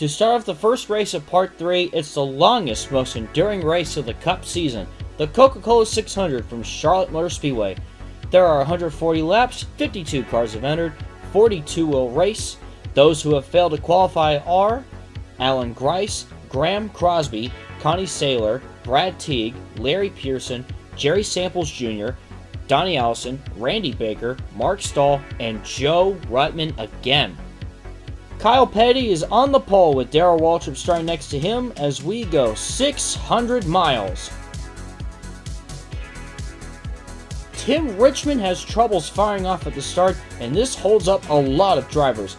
To start off the first race of Part 3, it's the longest, most enduring race of the Cup season, the Coca-Cola 600 from Charlotte Motor Speedway. There are 140 laps, 52 cars have entered, 42 will race. Those who have failed to qualify are Alan Grice, Graham Crosby, Connie Saylor, Brad Teague, Larry Pearson, Jerry Samples Jr., Donnie Allison, Randy Baker, Mark Stahl, and Joe Rutman again. Kyle Petty is on the pole with Darrell Waltrip starting next to him as we go 600 miles. Tim Richmond has troubles firing off at the start, and this holds up a lot of drivers.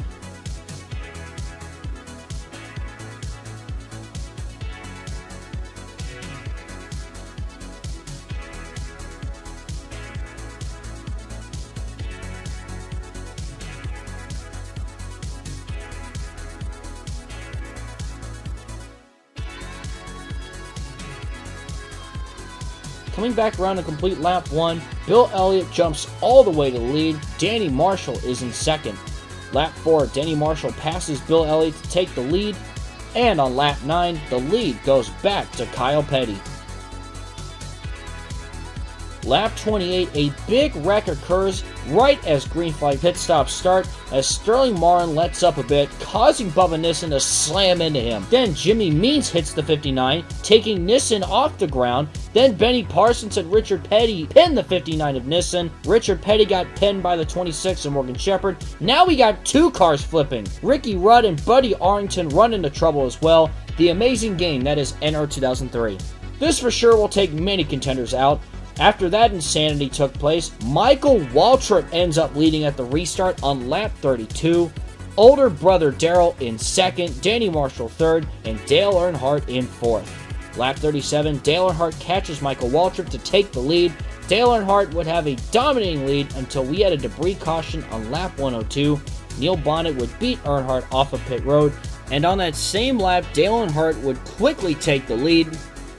Coming back around to complete lap 1, Bill Elliott jumps all the way to the lead. Danny Marshall is in second. Lap 4, Danny Marshall passes Bill Elliott to take the lead. And on lap 9, the lead goes back to Kyle Petty. Lap 28, a big wreck occurs right as green flag pit stops start as Sterling Martin lets up a bit, causing Bubba Nissen to slam into him. Then Jimmy Means hits the 59, taking Nissen off the ground. Then Benny Parsons and Richard Petty pin the 59 of Nissen. Richard Petty got pinned by the 26 of Morgan Shepherd. Now we got two cars flipping. Ricky Rudd and Buddy Arlington run into trouble as well. The amazing game that is NR 2003. This for sure will take many contenders out. After that insanity took place, Michael Waltrip ends up leading at the restart on lap 32. Older brother Darrell in second, Danny Marshall third, and Dale Earnhardt in fourth. Lap 37, Dale Earnhardt catches Michael Waltrip to take the lead. Dale Earnhardt would have a dominating lead until we had a debris caution on lap 102. Neil Bonnet would beat Earnhardt off of pit road, and on that same lap, Dale Earnhardt would quickly take the lead,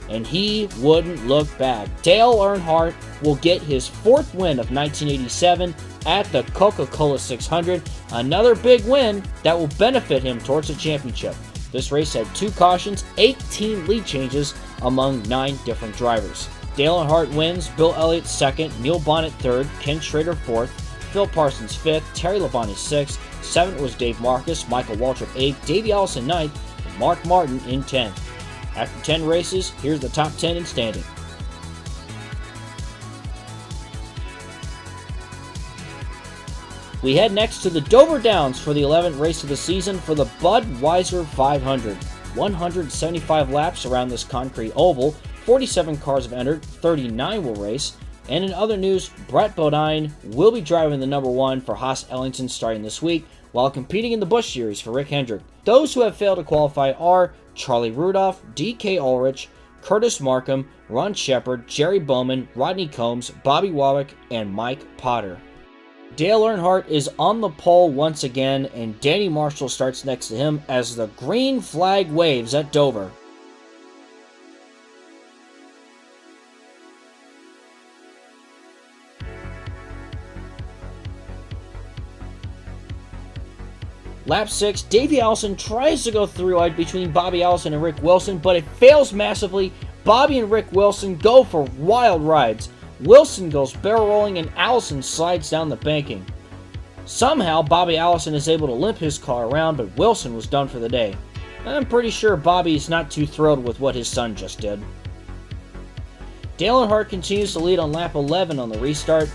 and he wouldn't look back. Dale Earnhardt will get his fourth win of 1987 at the Coca-Cola 600, another big win that will benefit him towards the championship. This race had 2 cautions, 18 lead changes among 9 different drivers. Dale Earnhardt wins, Bill Elliott second, Neil Bonnet third, Ken Schrader fourth, Phil Parsons fifth, Terry Labonte sixth, seventh was Dave Marcus, Michael Waltrip eighth, Davey Allison ninth, and Mark Martin in 10th. After 10 races, here's the top 10 in standing. We head next to the Dover Downs for the 11th race of the season for the Budweiser 500. 175 laps around this concrete oval, 47 cars have entered, 39 will race. And in other news, Brett Bodine will be driving the number 1 for Haas Ellington starting this week, while competing in the Busch Series for Rick Hendrick. Those who have failed to qualify are Charlie Rudolph, D.K. Ulrich, Curtis Markham, Ron Shepard, Jerry Bowman, Rodney Combs, Bobby Warwick, and Mike Potter. Dale Earnhardt is on the pole once again, and Danny Marshall starts next to him as the green flag waves at Dover. Lap 6, Davey Allison tries to go through between Bobby Allison and Rick Wilson, but it fails massively. Bobby and Rick Wilson go for wild rides. Wilson goes barrel rolling and Allison slides down the banking. Somehow, Bobby Allison is able to limp his car around, but Wilson was done for the day. I'm pretty sure Bobby is not too thrilled with what his son just did. Dale Earnhardt continues to lead on lap 11 on the restart.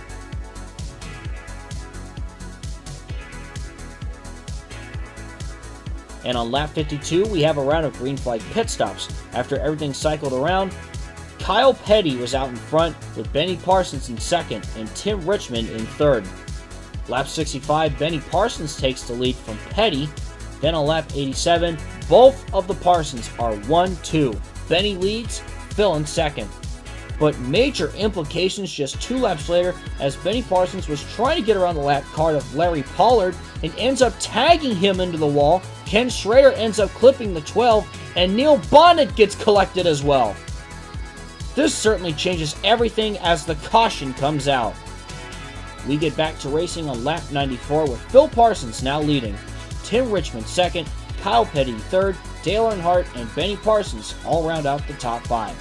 And on lap 52, we have a round of green flag pit stops. After everything cycled around, Kyle Petty was out in front with Benny Parsons in second and Tim Richmond in third. Lap 65, Benny Parsons takes the lead from Petty. Then on lap 87, both of the Parsons are 1-2. Benny leads, Phil in second. But major implications just 2 laps later as Benny Parsons was trying to get around the lap car of Larry Pollard and ends up tagging him into the wall. Ken Schrader ends up clipping the 12, and Neil Bonnet gets collected as well. This certainly changes everything as the caution comes out. We get back to racing on lap 94 with Phil Parsons now leading, Tim Richmond second, Kyle Petty third, Dale Earnhardt and Benny Parsons all round out the top 5.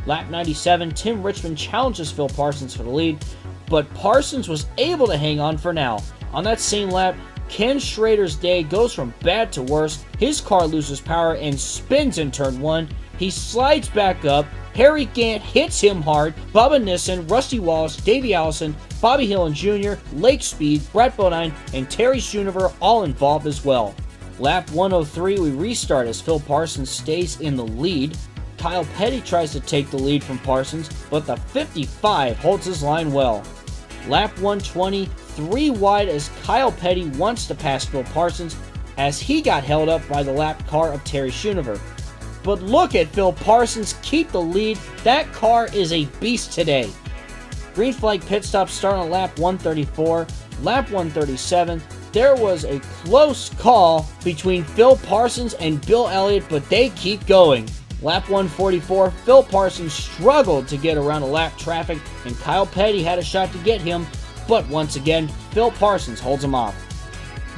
Lap 97, Tim Richmond challenges Phil Parsons for the lead, but Parsons was able to hang on for now. On that same lap, Ken Schrader's day goes from bad to worse. His car loses power and spins in turn 1. He slides back up. Harry Gant hits him hard. Bubba Nissen, Rusty Wallace, Davey Allison, Bobby Hillin Jr., Lake Speed, Brett Bodine, and Terry Schoonover all involved as well. Lap 103, we restart as Phil Parsons stays in the lead. Kyle Petty tries to take the lead from Parsons, but the 55 holds his line well. Lap 120, 3 wide as Kyle Petty wants to pass Phil Parsons as he got held up by the lap car of Terry Schoonover. But look at Phil Parsons keep the lead. That car is a beast today. Green flag pit stop start on lap 134. Lap 137, there was a close call between Phil Parsons and Bill Elliott, but they keep going. Lap 144, Phil Parsons struggled to get around the lap traffic, and Kyle Petty had a shot to get him, but once again, Phil Parsons holds him off.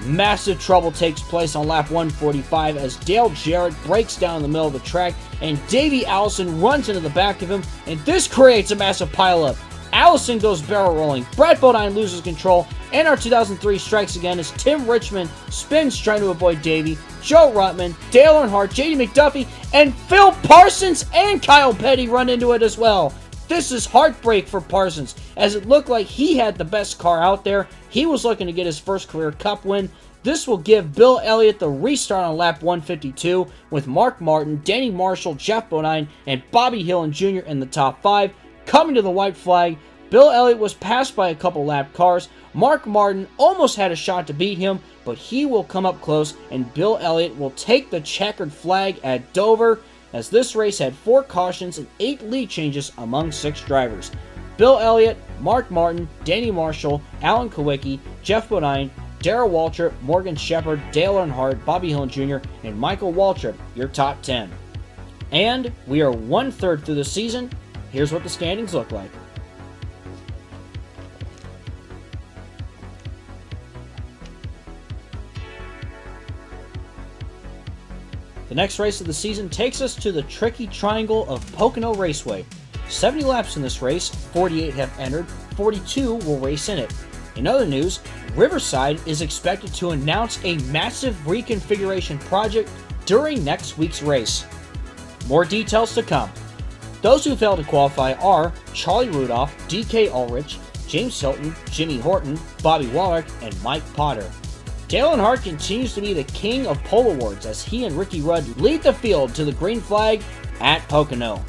Massive trouble takes place on lap 145 as Dale Jarrett breaks down in the middle of the track, and Davey Allison runs into the back of him, and this creates a massive pileup. Allison goes barrel rolling, Brett Bodine loses control, and our 2003 strikes again as Tim Richmond spins trying to avoid Davey, Joe Ruttman, Dale Earnhardt, JD McDuffie, and Phil Parsons and Kyle Petty run into it as well. This is heartbreak for Parsons, as it looked like he had the best car out there. He was looking to get his first career Cup win. This will give Bill Elliott the restart on lap 152 with Mark Martin, Danny Marshall, Jeff Bodine, and Bobby Hillin Jr. in the top 5. Coming to the white flag, Bill Elliott was passed by a couple lap cars. Mark Martin almost had a shot to beat him, but he will come up close, and Bill Elliott will take the checkered flag at Dover, as this race had 4 cautions and 8 lead changes among 6 drivers. Bill Elliott, Mark Martin, Danny Marshall, Alan Kawicki, Jeff Bodine, Darrell Waltrip, Morgan Shepherd, Dale Earnhardt, Bobby Hillin Jr., and Michael Waltrip, your top 10. And we are 1/3 through the season. Here's what the standings look like. The next race of the season takes us to the tricky triangle of Pocono Raceway. 70 laps in this race, 48 have entered, 42 will race in it. In other news, Riverside is expected to announce a massive reconfiguration project during next week's race. More details to come. Those who failed to qualify are Charlie Rudolph, DK Ulrich, James Hilton, Jimmy Horton, Bobby Wallach, and Mike Potter. Dale Earnhardt continues to be the king of pole awards as he and Ricky Rudd lead the field to the green flag at Pocono.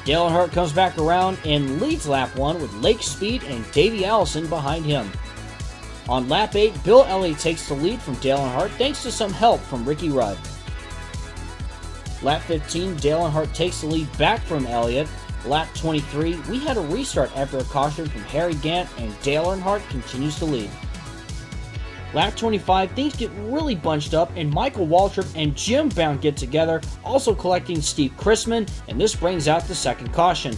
Dale Earnhardt comes back around and leads lap 1 with Lake Speed and Davey Allison behind him. On lap 8, Bill Elliott takes the lead from Dale Earnhardt thanks to some help from Ricky Rudd. Lap 15, Dale Earnhardt takes the lead back from Elliott. Lap 23, we had a restart after a caution from Harry Gant, and Dale Earnhardt continues to lead. Lap 25, things get really bunched up, and Michael Waltrip and Jim Bound get together, also collecting Steve Chrisman, and this brings out the second caution.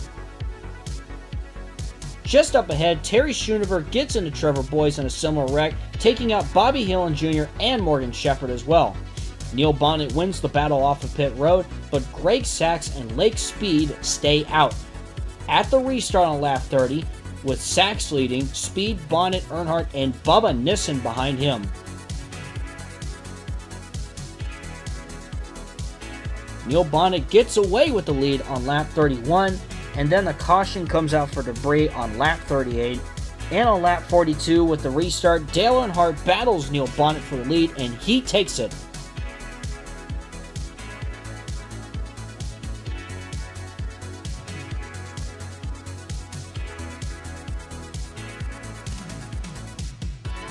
Just up ahead, Terry Schoonover gets into Trevor Boyes in a similar wreck, taking out Bobby Hillin Jr. and Morgan Shepherd as well. Neil Bonnet wins the battle off of pit road, but Greg Sachs and Lake Speed stay out. At the restart on lap 30, with Sachs leading, Speed, Bonnet, Earnhardt, and Bubba Nissen behind him. Neil Bonnet gets away with the lead on lap 31, and then the caution comes out for debris on lap 38. And on lap 42 with the restart, Dale Earnhardt battles Neil Bonnet for the lead, and he takes it.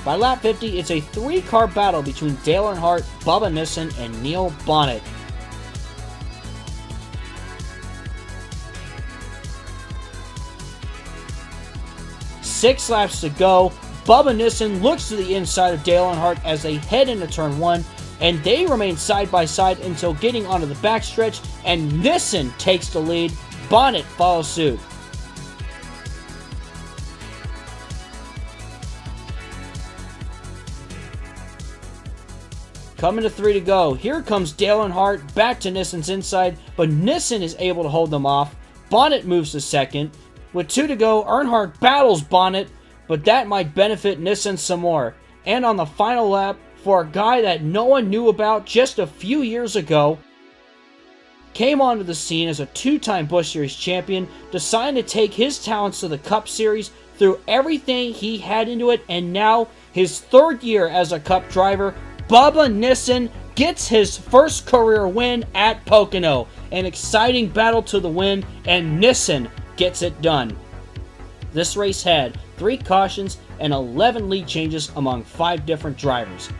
By lap 50, it's a 3-car battle between Dale Earnhardt, Bubba Nissen, and Neil Bonnet. Six laps to go. Bubba Nissen looks to the inside of Dale Earnhardt as they head into turn 1, and they remain side by side until getting onto the backstretch, and Nissen takes the lead. Bonnet follows suit. Coming to 3 to go. Here comes Dale Earnhardt back to Nissen's inside, but Nissen is able to hold them off. Bonnet moves to second. With 2 to go, Earnhardt battles Bonnet, but that might benefit Nissen some more. And on the final lap, for a guy that no one knew about just a few years ago, came onto the scene as a 2-time Busch Series champion, decided to take his talents to the Cup Series, threw everything he had into it, and now his 3rd year as a Cup driver, Bubba Nissen gets his first career win at Pocono. An exciting battle to the win, and Nissen gets it done. This race had 3 cautions and 11 lead changes among 5 different drivers.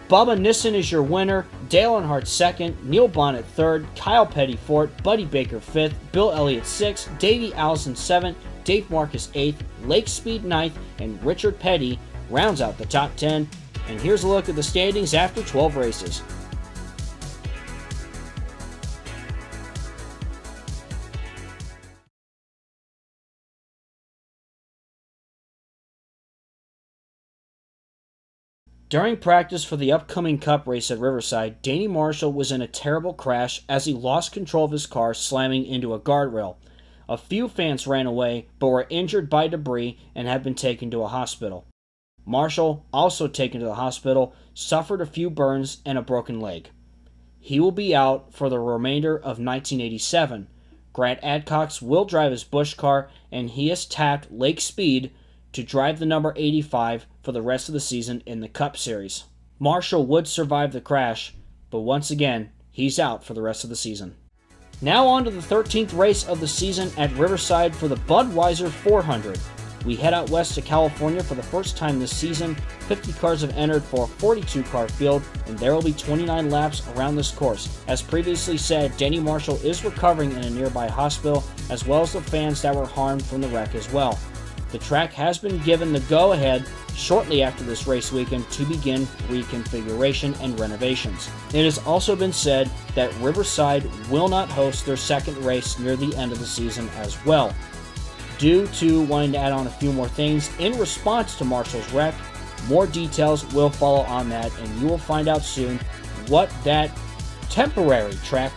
Bubba Nissen is your winner, Dale Earnhardt 2nd, Neil Bonnet 3rd, Kyle Petty 4th, Buddy Baker 5th, Bill Elliott 6th, Davey Allison 7th, Dave Marcus 8th, Lake Speed 9th, and Richard Petty rounds out the top 10. And here's a look at the standings after 12 races. During practice for the upcoming Cup race at Riverside, Danny Marshall was in a terrible crash as he lost control of his car, slamming into a guardrail. A few fans ran away, but were injured by debris and have been taken to a hospital. Marshall, also taken to the hospital, suffered a few burns and a broken leg. He will be out for the remainder of 1987. Grant Adcox will drive his Busch car, and he has tapped Lake Speed to drive the number 85 for the rest of the season in the Cup Series. Marshall would survive the crash, but once again, he's out for the rest of the season. Now on to the 13th race of the season at Riverside for the Budweiser 400. We head out west to California for the first time this season. 50 cars have entered for a 42-car field, and there will be 29 laps around this course. As previously said, Danny Marshall is recovering in a nearby hospital, as well as the fans that were harmed from the wreck as well. The track has been given the go-ahead shortly after this race weekend to begin reconfiguration and renovations. It has also been said that Riverside will not host their second race near the end of the season as well, due to wanting to add on a few more things in response to Marshall's wreck. More details will follow on that, and you will find out soon what that temporary track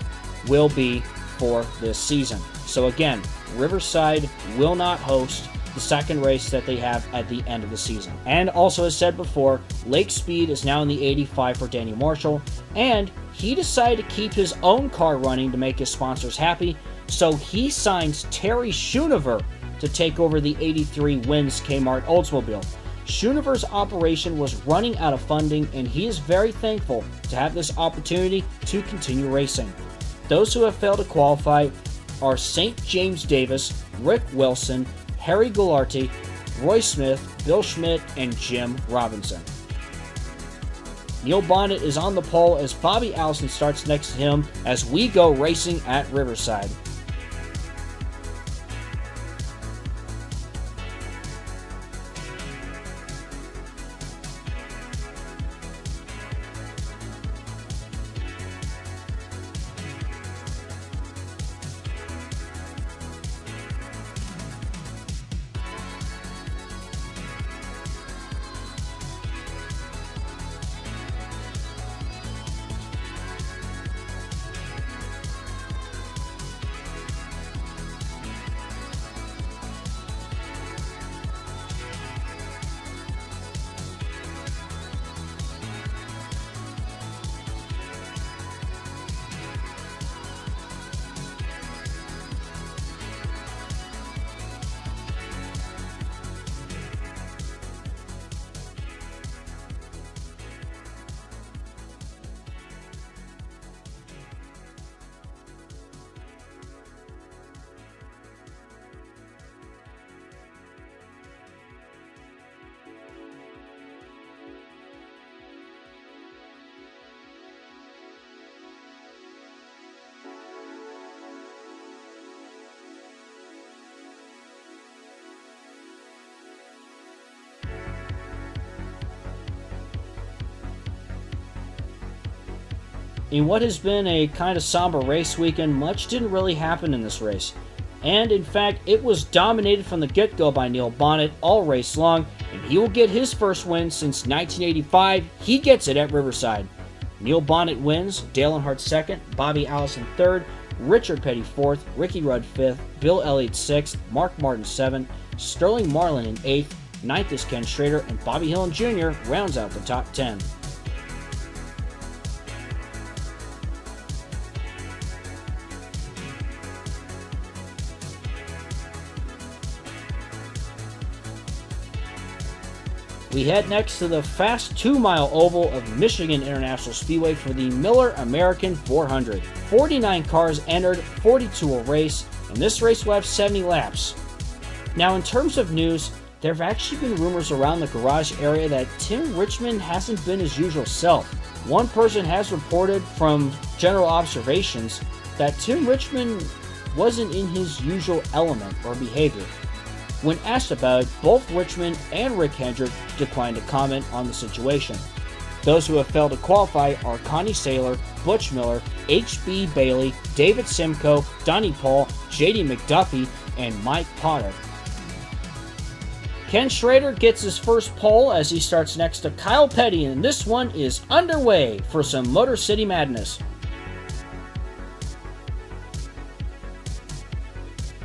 will be for this season. So again, Riverside will not host the second race that they have at the end of the season. And also, as said before, Lake Speed is now in the 85 for Danny Marshall, and he decided to keep his own car running to make his sponsors happy, so he signs Terry Schoonover to take over the 83 Wins Kmart Oldsmobile. Schoonover's operation was running out of funding, and he is very thankful to have this opportunity to continue racing. Those who have failed to qualify are St. James Davis, Rick Wilson, Harry Goularty, Roy Smith, Bill Schmidt, and Jim Robinson. Neil Bonnet is on the pole as Bobby Allison starts next to him as we go racing at Riverside. In what has been a kind of somber race weekend, much didn't really happen in this race. And in fact, it was dominated from the get-go by Neil Bonnet all race long, and he will get his first win since 1985. He gets it at Riverside. Neil Bonnet wins, Dale Earnhardt second, Bobby Allison third, Richard Petty fourth, Ricky Rudd fifth, Bill Elliott sixth, Mark Martin seventh, Sterling Marlin in eighth, ninth is Ken Schrader, and Bobby Hillin Jr. rounds out the top 10. We head next to the fast 2-mile oval of Michigan International Speedway for the Miller American 400. 49 cars entered, 42 will race, and this race will have 70 laps. Now, in terms of news, there have actually been rumors around the garage area that Tim Richmond hasn't been his usual self. One person has reported from general observations that Tim Richmond wasn't in his usual element or behavior. When asked about it, both Richmond and Rick Hendrick declined to comment on the situation. Those who have failed to qualify are Connie Saylor, Butch Miller, H.B. Bailey, David Simcoe, Donnie Paul, J.D. McDuffie, and Mike Potter. Ken Schrader gets his first pole as he starts next to Kyle Petty, and this one is underway for some Motor City madness.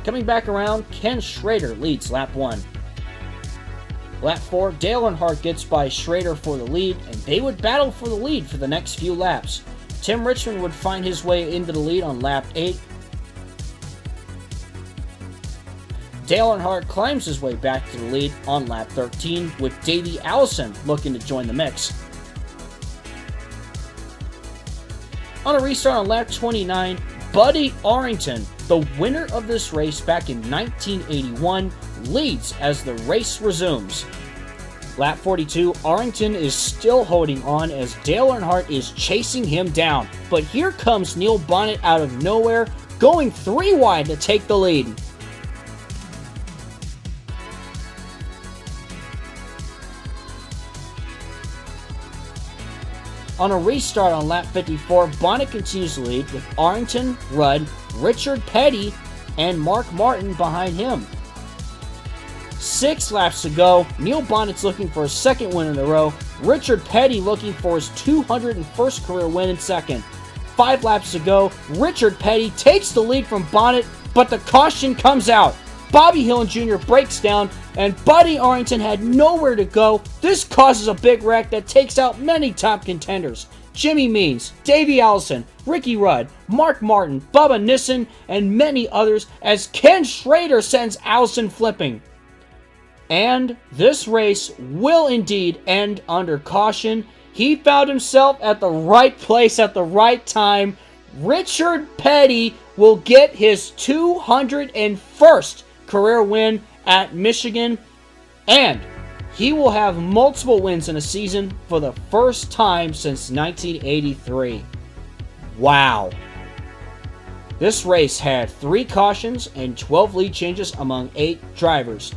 Coming back around, Ken Schrader leads lap 1. Lap 4, Dale Earnhardt gets by Schrader for the lead, and they would battle for the lead for the next few laps. Tim Richmond would find his way into the lead on lap 8. Dale Earnhardt climbs his way back to the lead on lap 13, with Davey Allison looking to join the mix. On a restart on lap 29, Buddy Arrington, the winner of this race back in 1981, leads as the race resumes. Lap 42, Arrington is still holding on as Dale Earnhardt is chasing him down, but here comes Neil Bonnet out of nowhere, going 3 wide to take the lead. On a restart on lap 54, Bonnet continues to lead with Arrington, Rudd, Richard Petty, and Mark Martin behind him. 6 laps to go. Neil Bonnet's looking for his second win in a row. Richard Petty looking for his 201st career win in second. 5 laps to go. Richard Petty takes the lead from Bonnet, but the caution comes out. Bobby Hillin Jr. breaks down, and Buddy Arrington had nowhere to go. This causes a big wreck that takes out many top contenders. Jimmy Means, Davey Allison, Ricky Rudd, Mark Martin, Bubba Nissen, and many others as Ken Schrader sends Allison flipping. And this race will indeed end under caution. He found himself at the right place at the right time. Richard Petty will get his 201st career win at Michigan, and he will have multiple wins in a season for the first time since 1983. Wow. This race had 3 cautions and 12 lead changes among 8 drivers.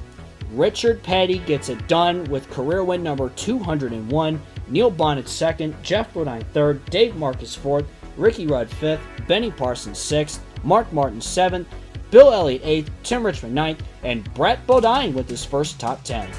Richard Petty gets it done with career win number 201, Neil Bonnet second, Jeff Bodine third, Dave Marcus fourth, Ricky Rudd fifth, Benny Parsons sixth, Mark Martin seventh, Bill Elliott 8th, Tim Richmond 9th, and Brett Bodine with his first top 10.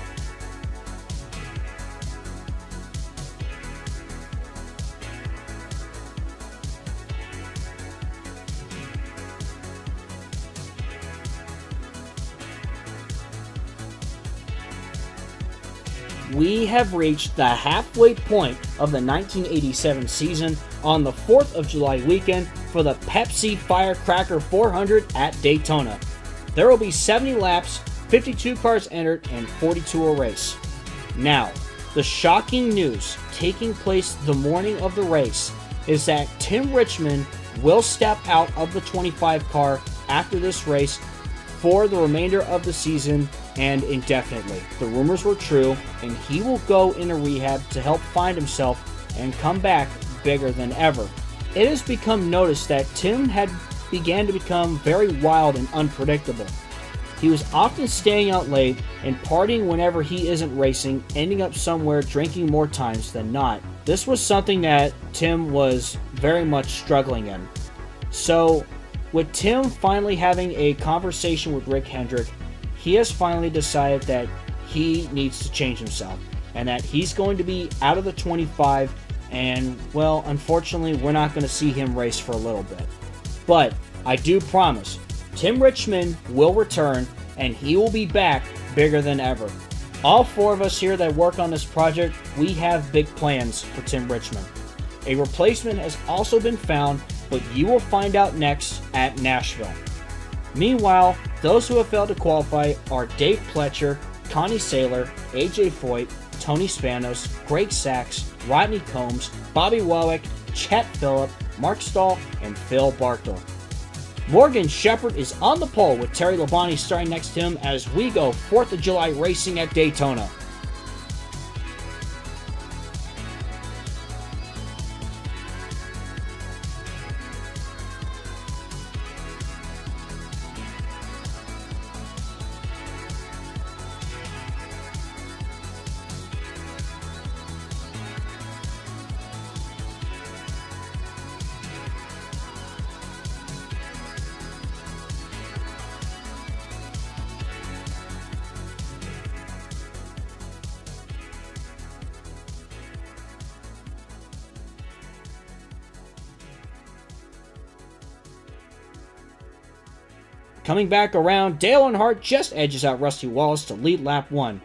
We have reached the halfway point of the 1987 season on the 4th of July weekend for the Pepsi Firecracker 400 at Daytona. There will be 70 laps, 52 cars entered, and 42 will race. Now, the shocking news taking place the morning of the race is that Tim Richmond will step out of the 25 car after this race for the remainder of the season and indefinitely. The rumors were true, and he will go into rehab to help find himself and come back bigger than ever. It has become noticed that Tim had began to become very wild and unpredictable. He was often staying out late and partying whenever he isn't racing, ending up somewhere drinking more times than not. This was something that Tim was very much struggling in. So, with Tim finally having a conversation with Rick Hendrick, he has finally decided that he needs to change himself and that he's going to be out of the 25, and, well, unfortunately, we're not going to see him race for a little bit. But I do promise, Tim Richmond will return, and he will be back bigger than ever. All four of us here that work on this project, we have big plans for Tim Richmond. A replacement has also been found, but you will find out next at Nashville. Meanwhile, those who have failed to qualify are Dave Pletcher, Connie Saylor, AJ Foyt, Tony Spanos, Greg Sachs, Rodney Combs, Bobby Wowick, Chet Phillip, Mark Stahl, and Phil Bartle. Morgan Shepherd is on the pole with Terry Labonte starting next to him as we go 4th of July racing at Daytona. Coming back around, Dale Earnhardt just edges out Rusty Wallace to lead lap 1.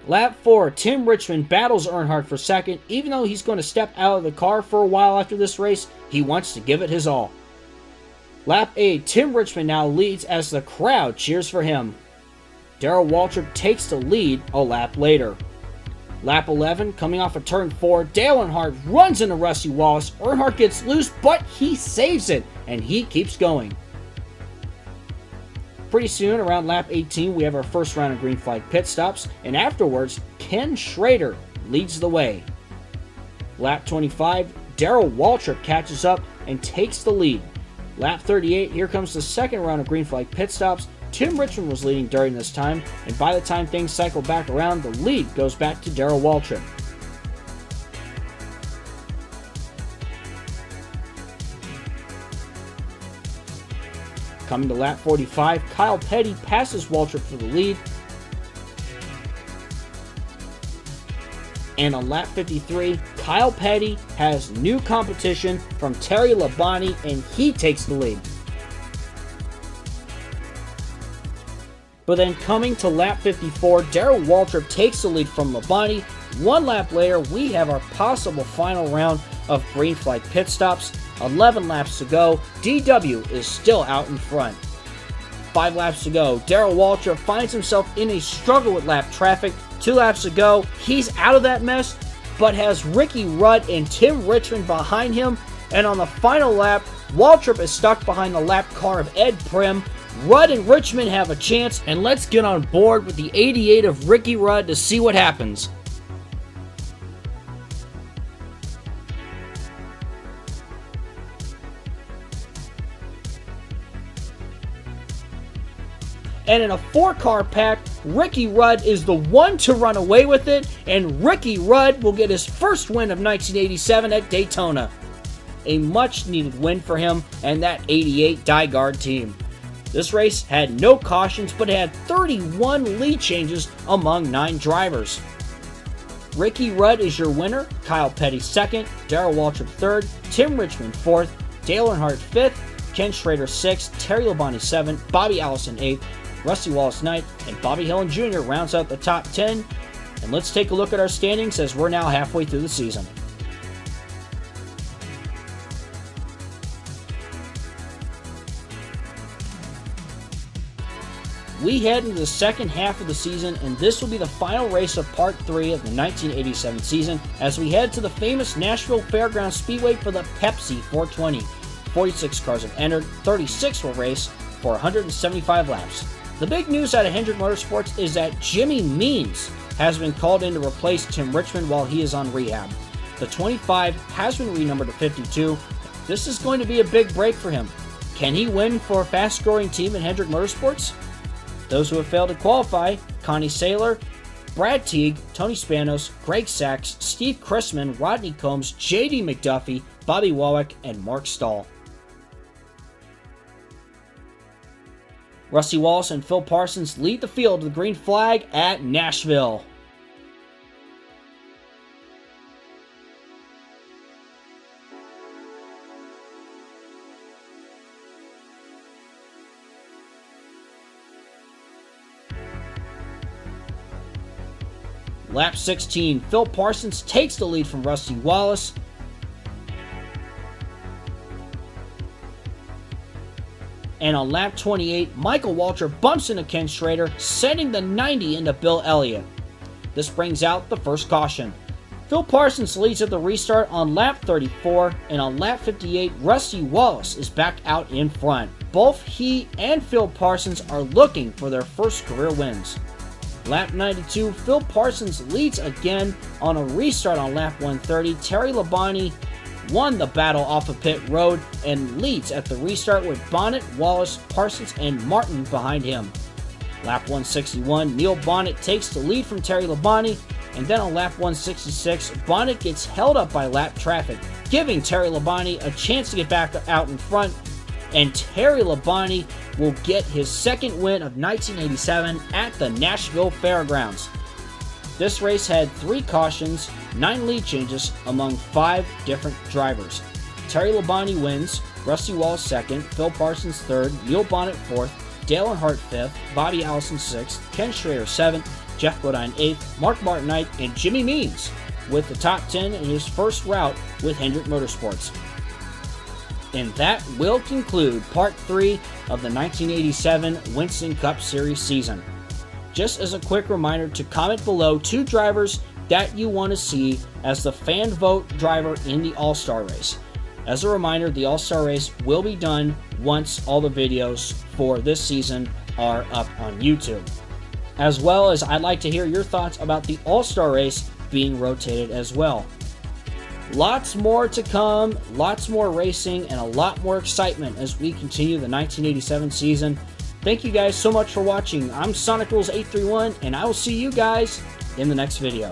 Lap 4, Tim Richmond battles Earnhardt for second. Even though he's going to step out of the car for a while after this race, he wants to give it his all. Lap 8, Tim Richmond now leads as the crowd cheers for him. Darrell Waltrip takes the lead a lap later. Lap 11, coming off of turn 4, Dale Earnhardt runs into Rusty Wallace. Earnhardt gets loose, but he saves it, and he keeps going. Pretty soon, around lap 18, we have our first round of green flag pit stops, and afterwards, Ken Schrader leads the way. Lap 25, Darrell Waltrip catches up and takes the lead. Lap 38, here comes the second round of green flag pit stops. Tim Richmond was leading during this time, and by the time things cycle back around, the lead goes back to Darrell Waltrip. Coming to lap 45, Kyle Petty passes Waltrip for the lead. And on lap 53, Kyle Petty has new competition from Terry Labonte, and he takes the lead. But then coming to lap 54, Darrell Waltrip takes the lead from Labonte. One lap later, we have our possible final round of green flag pit stops. 11 laps to go, DW is still out in front. 5 laps to go, Darrell Waltrip finds himself in a struggle with lap traffic. 2 laps to go, he's out of that mess, but has Ricky Rudd and Tim Richmond behind him. And on the final lap, Waltrip is stuck behind the lap car of Ed Prim. Rudd and Richmond have a chance, and let's get on board with the 88 of Ricky Rudd to see what happens. And in a 4-car pack, Ricky Rudd is the one to run away with it, and Ricky Rudd will get his first win of 1987 at Daytona. A much-needed win for him and that 88 DieGuard team. This race had no cautions, but it had 31 lead changes among 9 drivers. Ricky Rudd is your winner, Kyle Petty 2nd, Darrell Waltrip 3rd, Tim Richmond 4th, Dale Earnhardt 5th, Ken Schrader 6th, Terry Labonte 7th, Bobby Allison 8th, Rusty Wallace 9th, and Bobby Hillin Jr. rounds out the top 10. And let's take a look at our standings as we're now halfway through the season. We head into the second half of the season, and this will be the final race of Part 3 of the 1987 season as we head to the famous Nashville Fairgrounds Speedway for the Pepsi 420. 46 cars have entered, 36 will race for 175 laps. The big news out of Hendrick Motorsports is that Jimmy Means has been called in to replace Tim Richmond while he is on rehab. The 25 has been renumbered to 52. This is going to be a big break for him. Can he win for a fast-growing team in Hendrick Motorsports? Those who have failed to qualify: Connie Saylor, Brad Teague, Tony Spanos, Greg Sachs, Steve Chrisman, Rodney Combs, J.D. McDuffie, Bobby Wallach, and Mark Stahl. Rusty Wallace and Phil Parsons lead the field to the green flag at Nashville. Lap 16, Phil Parsons takes the lead from Rusty Wallace. And on lap 28, Michael Waltrip bumps into Ken Schrader, sending the 90 into Bill Elliott. This brings out the first caution. Phil Parsons leads at the restart on lap 34, and on lap 58, Rusty Wallace is back out in front. Both he and Phil Parsons are looking for their first career wins. Lap 92, Phil Parsons leads again on a restart on lap 130. Terry Labonte won the battle off of pit road and leads at the restart with Bonnet, Wallace, Parsons, and Martin behind him. Lap 161, Neil Bonnet takes the lead from Terry Labonte, and then on lap 166, Bonnet gets held up by lap traffic, giving Terry Labonte a chance to get back out in front, and Terry Labonte will get his second win of 1987 at the Nashville Fairgrounds. This race had 3 cautions, 9 lead changes among 5 different drivers. Terry Labonte wins, Rusty Wallace second, Phil Parsons third, Neil Bonnet fourth, Dale Earnhardt fifth, Bobby Allison sixth, Ken Schrader seventh, Jeff Bodine eighth, Mark Martin ninth, and Jimmy Means with the top 10 in his first route with Hendrick Motorsports. And that will conclude Part 3 of the 1987 Winston Cup Series season. Just as a quick reminder to comment below 2 drivers that you want to see as the fan vote driver in the All-Star race. As a reminder, the All-Star race will be done once all the videos for this season are up on YouTube. As well as I'd like to hear your thoughts about the All-Star race being rotated as well. Lots more to come, lots more racing, and a lot more excitement as we continue the 1987 season. Thank you guys so much for watching. I'm Sonic Rules 831, and I will see you guys in the next video.